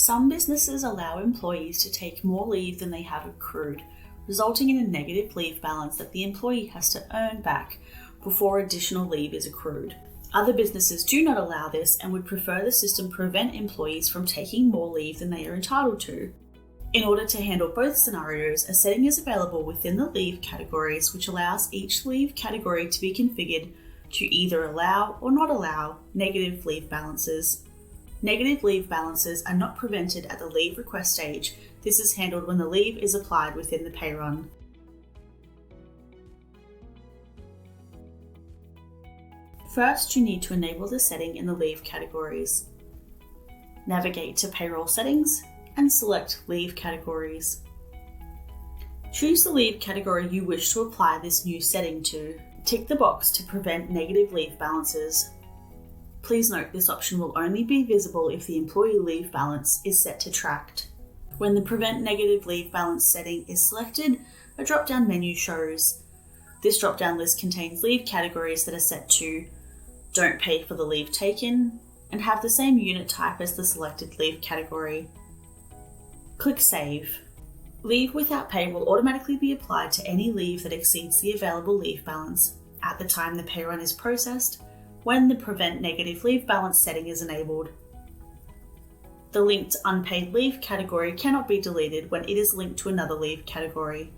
Some businesses allow employees to take more leave than they have accrued, resulting in a negative leave balance that the employee has to earn back before additional leave is accrued. Other businesses do not allow this and would prefer the system prevent employees from taking more leave than they are entitled to. In order to handle both scenarios, a setting is available within the leave categories which allows each leave category to be configured to either allow or not allow negative leave balances. Negative leave balances are not prevented at the leave request stage. This is handled when the leave is applied within the pay run. First, you need to enable the setting in the leave categories. Navigate to Payroll Settings and select Leave Categories. Choose the leave category you wish to apply this new setting to. Tick the box to prevent negative leave balances. Please note this option will only be visible if the employee leave balance is set to tracked. When the Prevent Negative Leave Balance setting is selected, a drop-down menu shows. This drop-down list contains leave categories that are set to Don't Pay for the Leave Taken and have the same unit type as the selected leave category. Click Save. Leave without pay will automatically be applied to any leave that exceeds the available leave balance at the time the pay run is processed when the Prevent Negative Leave Balance setting is enabled. The linked unpaid leave category cannot be deleted when it is linked to another leave category.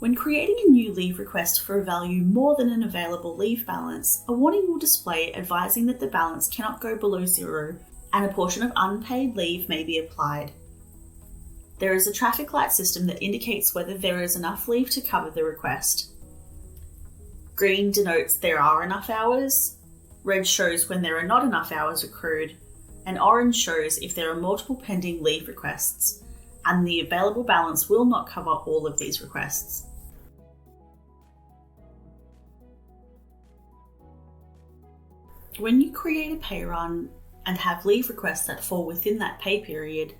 When creating a new leave request for a value more than an available leave balance, a warning will display advising that the balance cannot go below zero and a portion of unpaid leave may be applied. There is a traffic light system that indicates whether there is enough leave to cover the request. Green denotes there are enough hours, red shows when there are not enough hours accrued, and orange shows if there are multiple pending leave requests, and the available balance will not cover all of these requests. When you create a pay run and have leave requests that fall within that pay period,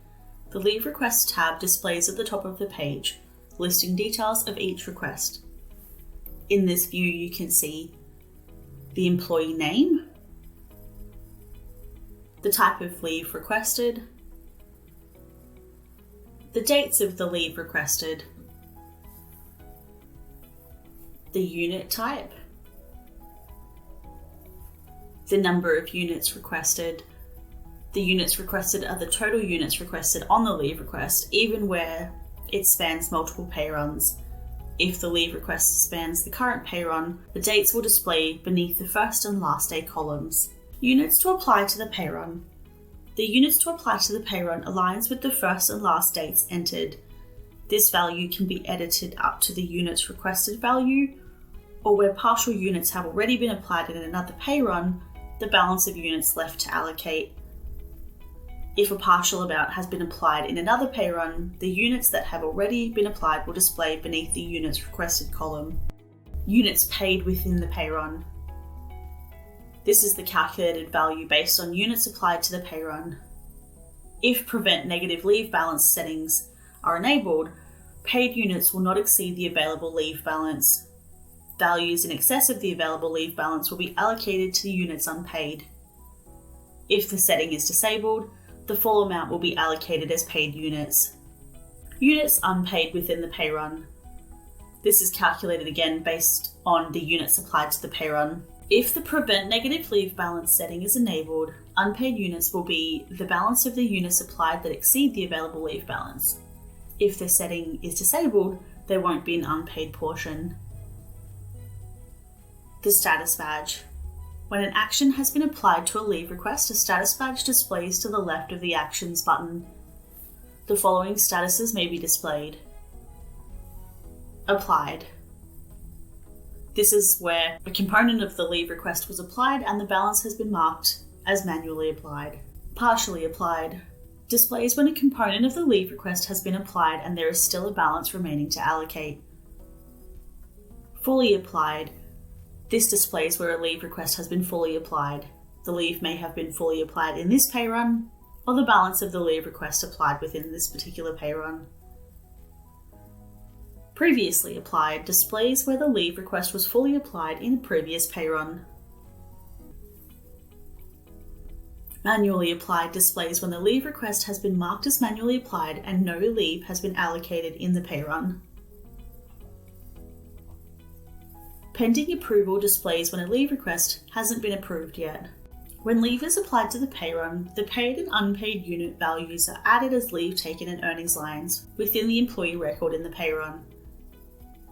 the Leave Requests tab displays at the top of the page, listing details of each request. In this view, you can see the employee name, the type of leave requested, the dates of the leave requested, the unit type, the number of units requested. The units requested are the total units requested on the leave request, even where it spans multiple pay runs. If the leave request spans the current pay run, the dates will display beneath the first and last day columns. Units to apply to the pay run. The units to apply to the pay run aligns with the first and last dates entered. This value can be edited up to the units requested value, or where partial units have already been applied in another pay run, the balance of units left to allocate. If a partial amount has been applied in another pay run, the units that have already been applied will display beneath the units requested column. Units paid within the pay run. This is the calculated value based on units applied to the pay run. If Prevent Negative Leave Balance settings are enabled, paid units will not exceed the available leave balance. Values in excess of the available leave balance will be allocated to the units unpaid. If the setting is disabled, the full amount will be allocated as paid units. Units unpaid within the pay run. This is calculated again based on the units applied to the pay run. If the Prevent Negative Leave Balance setting is enabled, unpaid units will be the balance of the units applied that exceed the available leave balance. If the setting is disabled, there won't be an unpaid portion. The status badge. When an action has been applied to a leave request, a status badge displays to the left of the Actions button. The following statuses may be displayed. Applied. This is where a component of the leave request was applied and the balance has been marked as manually applied. Partially applied. Displays when a component of the leave request has been applied and there is still a balance remaining to allocate. Fully applied. This displays where a leave request has been fully applied. The leave may have been fully applied in this pay run, or the balance of the leave request applied within this particular pay run. Previously applied displays where the leave request was fully applied in a previous pay run. Manually applied displays when the leave request has been marked as manually applied and no leave has been allocated in the pay run. Pending approval displays when a leave request hasn't been approved yet. When leave is applied to the pay run, the paid and unpaid unit values are added as leave taken and earnings lines within the employee record in the pay run.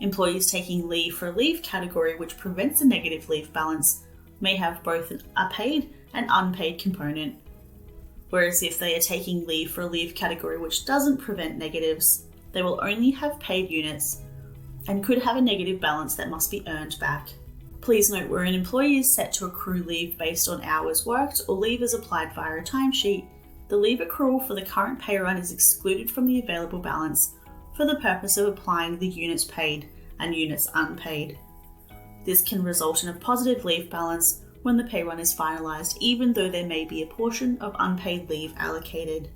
Employees taking leave for a leave category which prevents a negative leave balance may have both a paid and unpaid component, whereas if they are taking leave for a leave category which doesn't prevent negatives, they will only have paid units and could have a negative balance that must be earned back. Please note where an employee is set to accrue leave based on hours worked or leave is applied via a timesheet, the leave accrual for the current pay run is excluded from the available balance for the purpose of applying the units paid and units unpaid. This can result in a positive leave balance when the pay run is finalised, even though there may be a portion of unpaid leave allocated.